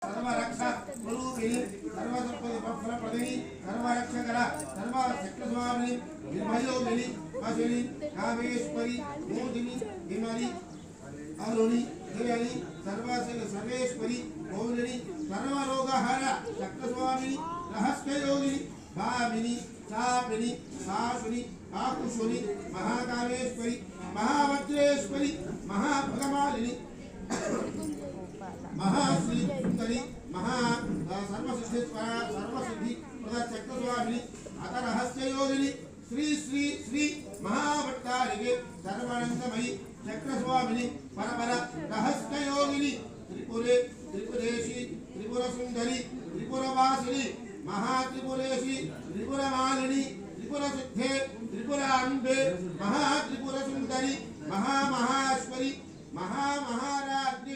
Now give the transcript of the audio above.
सर्वरक्षा स्वरूपिणी सर्वसंपत्ति फलप्रदिनी सर्वरक्षकरा सर्वशक्तिस्वामिनी निर्भयोगिनी अशिनी कामेश्वरी मोदिनी विमली अरुणी देवनी सर्वेश्वरी मौलिनी सर्वरोगहर शक्तिस्वामिनी रहस्ययोगिनी भामिनी चापिनी शासुनी आकुशुनी महाकामेश्वरी महावज्रेश्वरी महाभगमालिनी महाश्री सुंदरी महा सर्वसिद्धि प्रदक्षिणी अत रहस्ययोगिनी श्री श्री श्री महाभट्टारिके सर्वानंदमयी चक्रस्वामिनी परपर रहस्ययोगिनी त्रिपुरे त्रिपुरेशी त्रिपुरसुंदरी त्रिपुरवासिनी महात्रिपुरेशी त्रिपुरमालिनी त्रिपुरसिद्धे त्रिपुरांबे महात्रिपुरसुंदरी महामहेश्वरी महामहाराज्ञी